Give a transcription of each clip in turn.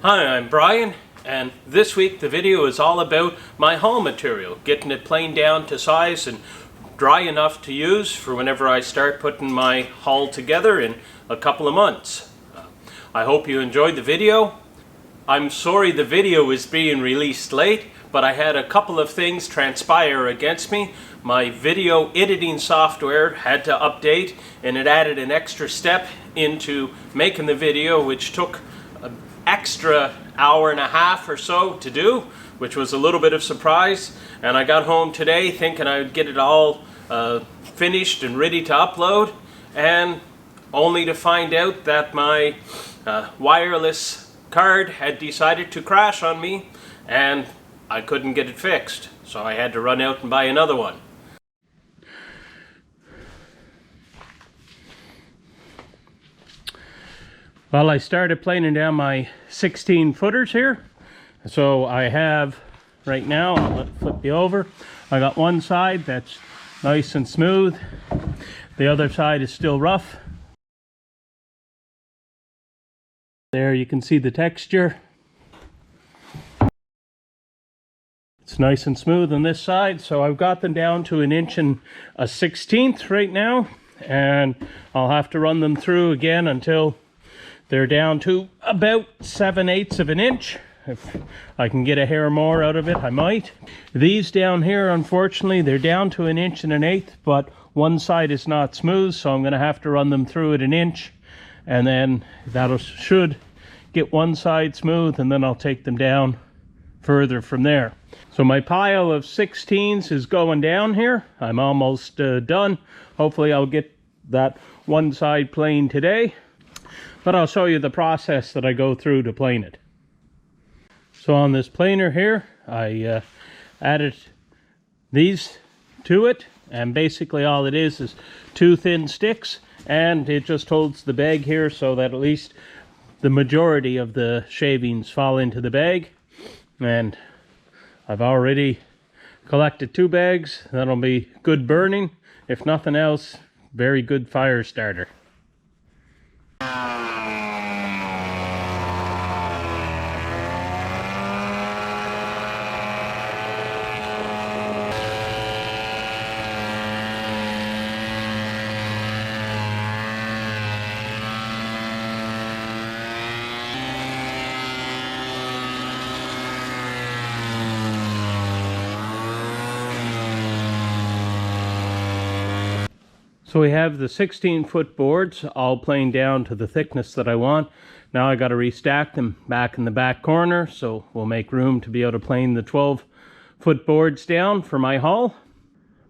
Hi, I'm Brian, and this week the video is all about my hull material, getting it planed down to size and dry enough to use for whenever I start putting my hull together in a couple of months. I hope you enjoyed the video. I'm sorry the video is being released late, but I had a couple of things transpire against me. My video editing software had to update, and it added an extra step into making the video, which took an extra hour and a half or so to do, which was a little bit of surprise. And I got home today thinking I would get it all finished and ready to upload, and only to find out that my wireless card had decided to crash on me and I couldn't get it fixed, so I had to run out and buy another one. Well, I started planing down my 16 footers here. So I have right now, I'll flip you over. I got one side that's nice and smooth. The other side is still rough. There you can see the texture. It's nice and smooth on this side. So I've got them down to 1 inch and a 1/16 right now. And I'll have to run them through again until they're down to about 7/8 of an inch. If I can get a hair more out of it, I might. These down here, unfortunately, they're down to 1 inch and 1/8, but one side is not smooth, so I'm going to have to run them through at 1 inch, and then that should get one side smooth, and then I'll take them down further from there. So my pile of 16s is going down here. I'm almost done. Hopefully I'll get that one side planed today. But I'll show you the process that I go through to plane it. So on this planer here, I added these to it, and basically all it is 2 thin sticks, and it just holds the bag here so that at least the majority of the shavings fall into the bag. And I've already collected 2 bags. That'll be good burning. If nothing else, very good fire starter. So we have the 16-foot boards all planed down to the thickness that I want. Now I got to restack them back in the back corner, so we'll make room to be able to plane the 12-foot boards down for my hull.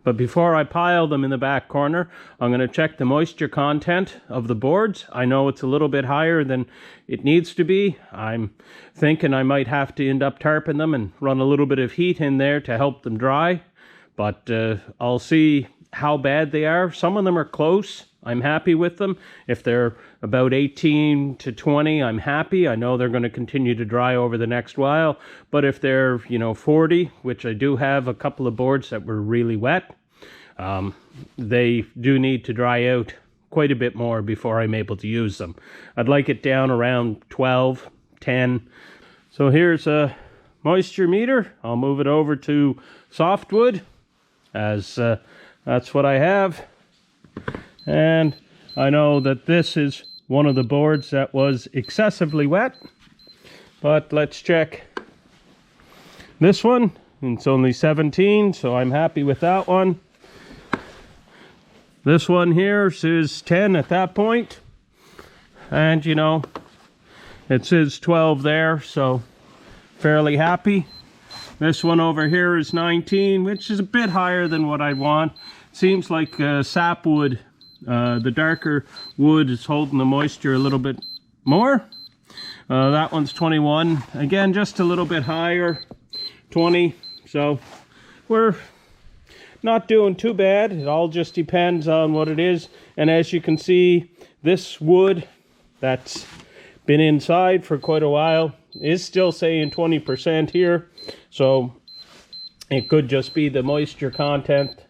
But before I pile them in the back corner, I'm going to check the moisture content of the boards. I know it's a little bit higher than it needs to be. I'm thinking I might have to end up tarping them and run a little bit of heat in there to help them dry. But I'll see how bad they are. Some of them are close. I'm happy with them. If they're about 18 to 20, I'm happy. I know they're going to continue to dry over the next while. But if they're, 40, which I do have a couple of boards that were really wet, they do need to dry out quite a bit more before I'm able to use them. I'd like it down around 12, 10. So here's a moisture meter. I'll move it over to softwood, as that's what I have. And I know that this is one of the boards that was excessively wet, but let's check this one. It's only 17, so I'm happy with that one. This one here says 10 at that point, and it says 12 there, so fairly happy. This one over here is 19, which is a bit higher than what I want. Seems like sapwood, the darker wood, is holding the moisture a little bit more. That one's 21. Again, just a little bit higher, 20. So we're not doing too bad. It all just depends on what it is. And as you can see, this wood that's been inside for quite a while is still saying 20% here. So it could just be the moisture content,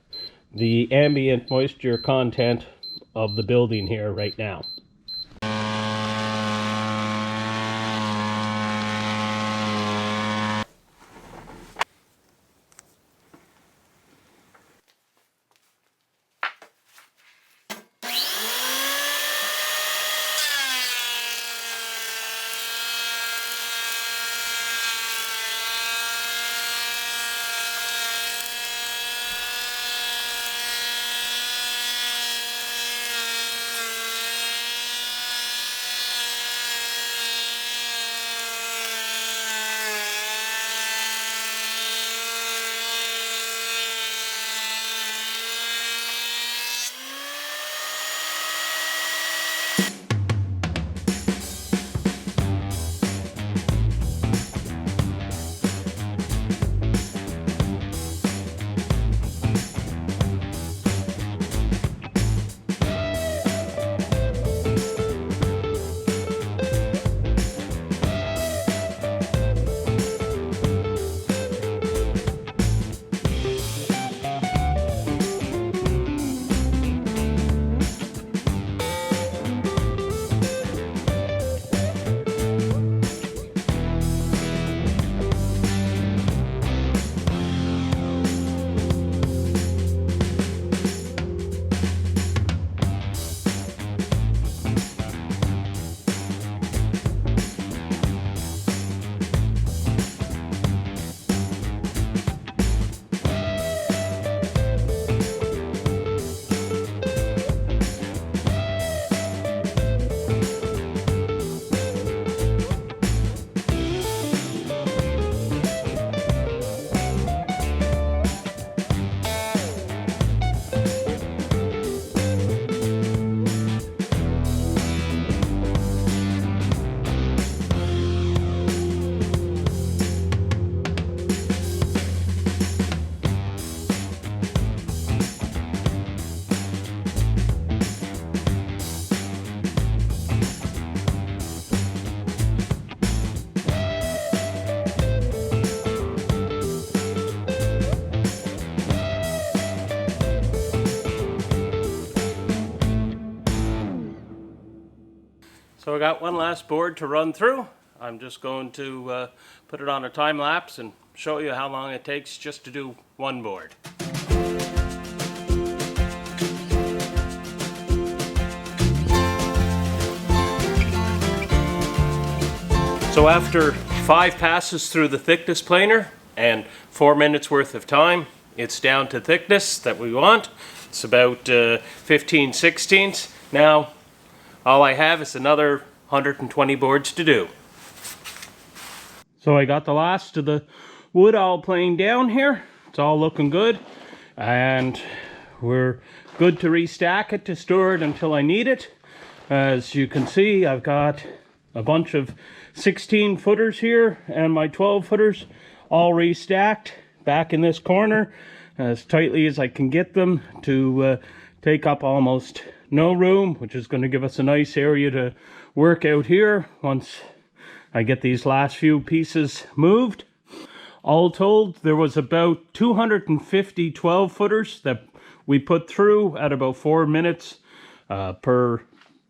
the ambient moisture content of the building here right now. So I got one last board to run through. I'm just going to put it on a time lapse and show you how long it takes just to do one board. So after 5 passes through the thickness planer and 4 minutes worth of time, it's down to thickness that we want. It's about 15/16. Now all I have is another 120 boards to do. So I got the last of the wood all planed down here. It's all looking good, and we're good to restack it to store it until I need it. As you can see, I've got a bunch of 16 footers here and my 12 footers all restacked back in this corner as tightly as I can get them to take up almost no room, which is going to give us a nice area to work out here once I get these last few pieces moved. All told, there was about 250 12 footers that we put through at about 4 minutes per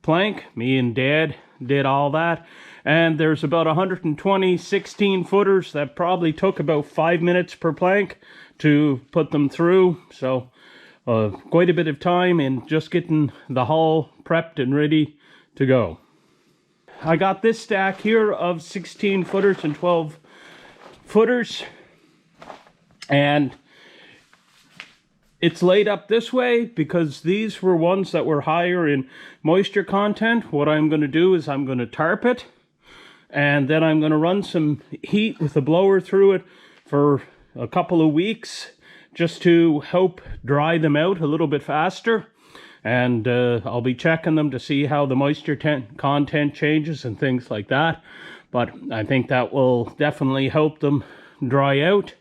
plank. Me and Dad did all that. And there's about 120 16 footers that probably took about 5 minutes per plank to put them through. So quite a bit of time in just getting the hull prepped and ready to go. I got this stack here of 16 footers and 12 footers, and it's laid up this way because these were ones that were higher in moisture content. What I'm going to do is I'm going to tarp it, and then I'm going to run some heat with a blower through it for a couple of weeks just to help dry them out a little bit faster. And I'll be checking them to see how the moisture content changes and things like that. But I think that will definitely help them dry out.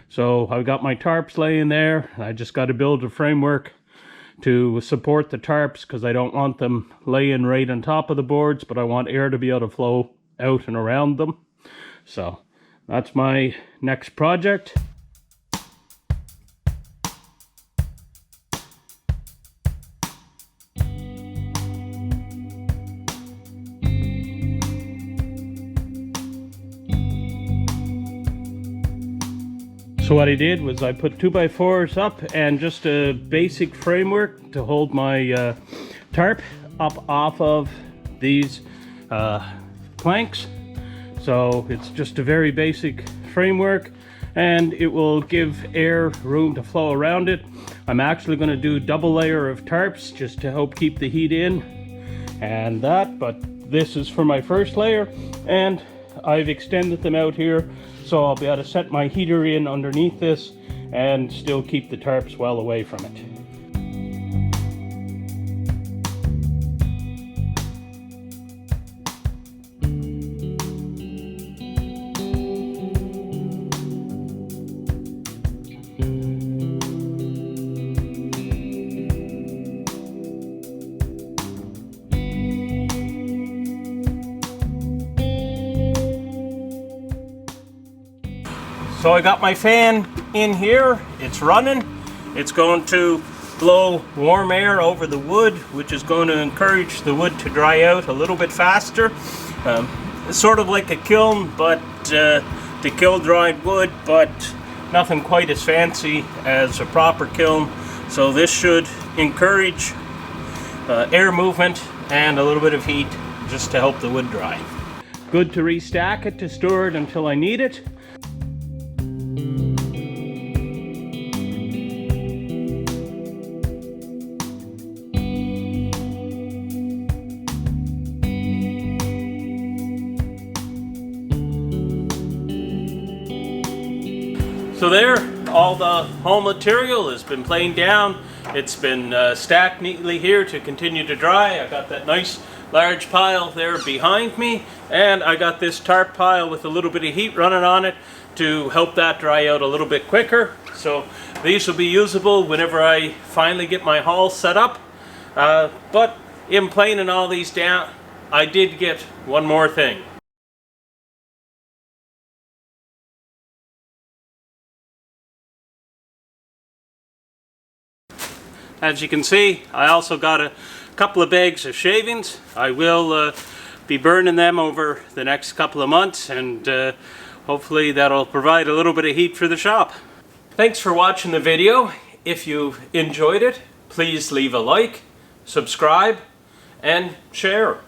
So I've got my tarps laying there. I just got to build a framework to support the tarps because I don't want them laying right on top of the boards, but I want air to be able to flow out and around them. So that's my next project. So what I did was I put 2x4s up and just a basic framework to hold my tarp up off of these planks. So it's just a very basic framework, and it will give air room to flow around it. I'm actually going to do double layer of tarps just to help keep the heat in and that, but this is for my first layer, and I've extended them out here so I'll be able to set my heater in underneath this and still keep the tarps well away from it. So I got my fan in here, it's running. It's going to blow warm air over the wood, which is going to encourage the wood to dry out a little bit faster. It's sort of like a kiln, but to kill dried wood, but nothing quite as fancy as a proper kiln. So this should encourage air movement and a little bit of heat just to help the wood dry. Good to restack it to store it until I need it. So there, all the whole material has been planed down. It's been stacked neatly here to continue to dry. I got that nice large pile there behind me, and I got this tarp pile with a little bit of heat running on it to help that dry out a little bit quicker. So these will be usable whenever I finally get my haul set up. But in planing all these down, I did get one more thing. As you can see, I also got a couple of bags of shavings. I will be burning them over the next couple of months, and hopefully that'll provide a little bit of heat for the shop. Thanks for watching the video. If you enjoyed it, please leave a like, subscribe, and share.